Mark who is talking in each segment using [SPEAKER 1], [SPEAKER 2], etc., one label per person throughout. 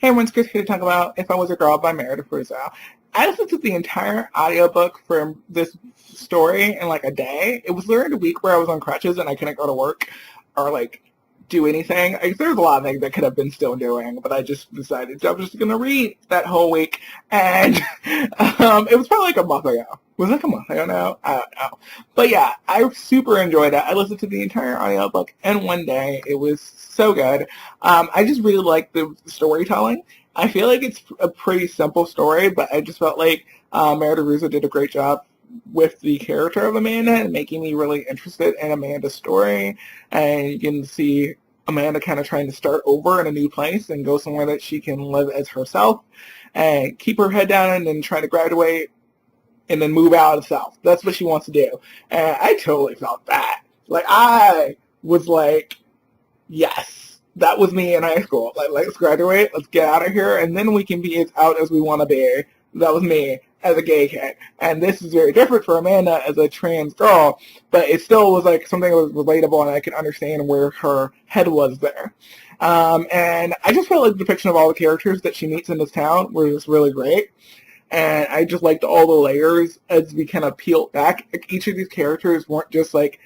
[SPEAKER 1] Hey everyone's Chris here to talk about If I Was a Girl by Meredith Russo. I listened to the entire audiobook for this story in like a day. It was literally a week where I was on crutches and I couldn't go to work or like do anything. There's a lot of things I could have been still doing, but I just decided I was just going to read that whole week. And it was probably like a month ago. Was it like a month ago now? I don't know. But yeah, I super enjoyed it. I listened to the entire audiobook in one day. It was so good. I just really like the storytelling. I feel like it's a pretty simple story, but I just felt like Meredith Russo did a great job with the character of Amanda and making me really interested in Amanda's story. And you can see Amanda kind of trying to start over in a new place and go somewhere that she can live as herself and keep her head down and then try to graduate and then move out of the South. That's what she wants to do. And I totally felt that. Like, I was like, yes, that was me in high school. Like, let's graduate, let's get out of here, and then we can be as out as we want to be. That was me as a gay kid. And this is very different for Amanda as a trans girl, but it still was like something that was relatable and I could understand where her head was there. And I just felt like the depiction of all the characters that she meets in this town was really great. And I just liked all the layers as we kind of peeled back. Like, each of these characters weren't just like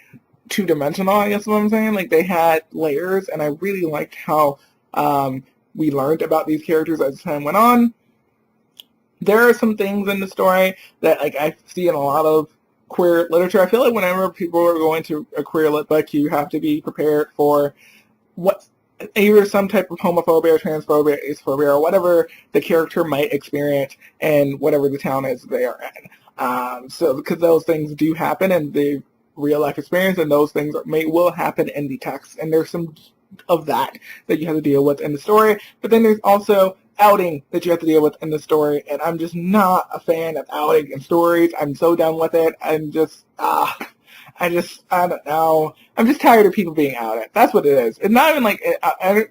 [SPEAKER 1] two-dimensional, I guess what I'm saying. Like, they had layers, and I really liked how we learned about these characters as time went on. There are some things in the story that like I see in a lot of queer literature. I feel like whenever people are going to a queer lit book, you have to be prepared for what either some type of homophobia, transphobia, asophobia, or whatever the character might experience in whatever the town is they are in. So because those things do happen in the real life experience, and those things will happen in the text, and there's some of that you have to deal with in the story. But then there's also outing that you have to deal with in the story, and I'm just not a fan of outing in stories. I'm so done with it. I'm just I don't know. I'm just tired of people being outed. That's what it is. It's not even like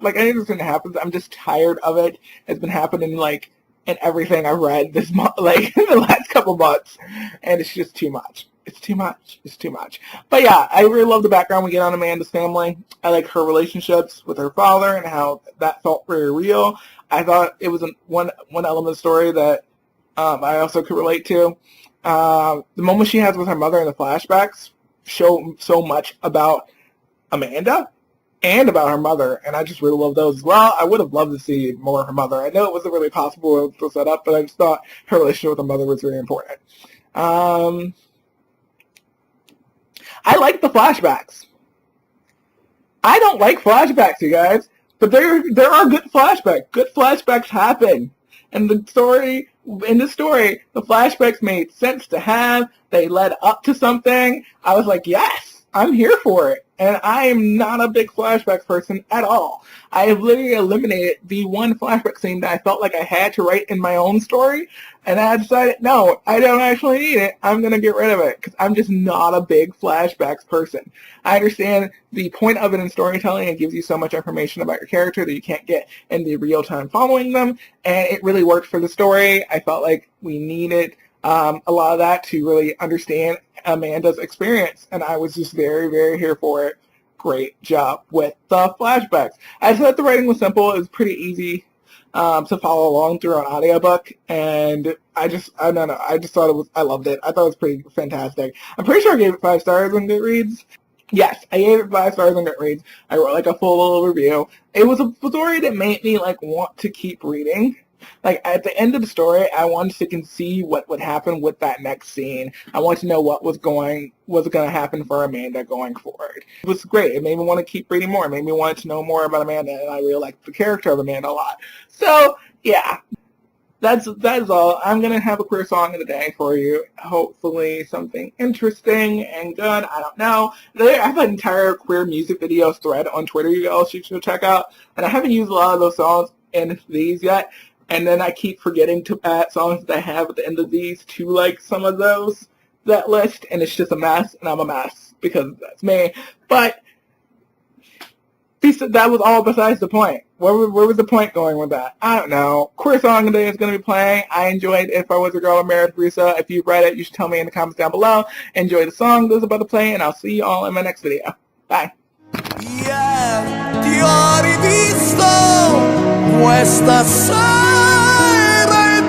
[SPEAKER 1] like anything that happens. I'm just tired of it. It's been happening like in everything I've read this month, like in the last couple months, and it's just too much. It's too much. It's too much. But yeah, I really love the background we get on Amanda's family. I like her relationships with her father and how that felt very real. I thought it was one element of the story that I also could relate to. The moment she has with her mother in the flashbacks show so much about Amanda and about her mother, and I just really love those as well. I would have loved to see more of her mother. I know it wasn't really possible to set up, but I just thought her relationship with her mother was very important. I like the flashbacks. I don't like flashbacks, you guys, but there are good flashbacks. Good flashbacks happen. And in the story, the flashbacks made sense to have. They led up to something. I was like, yes, I'm here for it. And I am not a big flashback person at all. I have literally eliminated the one flashback scene that I felt like I had to write in my own story. And I decided, no, I don't actually need it. I'm going to get rid of it because I'm just not a big flashbacks person. I understand the point of it in storytelling. It gives you so much information about your character that you can't get in the real time following them. And it really worked for the story. I felt like we needed a lot of that to really understand Amanda's experience, and I was just very, very here for it. Great job with the flashbacks. I thought the writing was simple. It was pretty easy to follow along through an audiobook, and I don't know. I just thought I loved it. I thought it was pretty fantastic. I'm pretty sure I gave it 5 stars on Goodreads. Yes, I gave it 5 stars on Goodreads. I wrote like a full little review. It was a story that made me like want to keep reading. Like, at the end of the story, I wanted to see what would happen with that next scene. I wanted to know what was going to happen for Amanda going forward. It was great. It made me want to keep reading more. It made me want to know more about Amanda, and I really liked the character of Amanda a lot. So, yeah, that is all. I'm going to have a queer song of the day for you. Hopefully something interesting and good. I don't know. I have an entire queer music videos thread on Twitter you guys should check out, and I haven't used a lot of those songs in these yet. And then I keep forgetting to add songs that I have at the end of these to like some of that list, and it's just a mess, and I'm a mess because that's me. But that was all besides the point. Where was the point going with that? I don't know. Queer song today is going to be playing. I enjoyed If I Was a Girl, Meredith Russo. If you read it, you should tell me in the comments down below. Enjoy the song that's about to play, and I'll see you all in my next video. Bye.
[SPEAKER 2] Yeah, ti ho rivisto questa sera e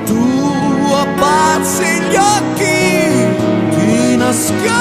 [SPEAKER 2] tu abbazzi gli occhi, ti nascondi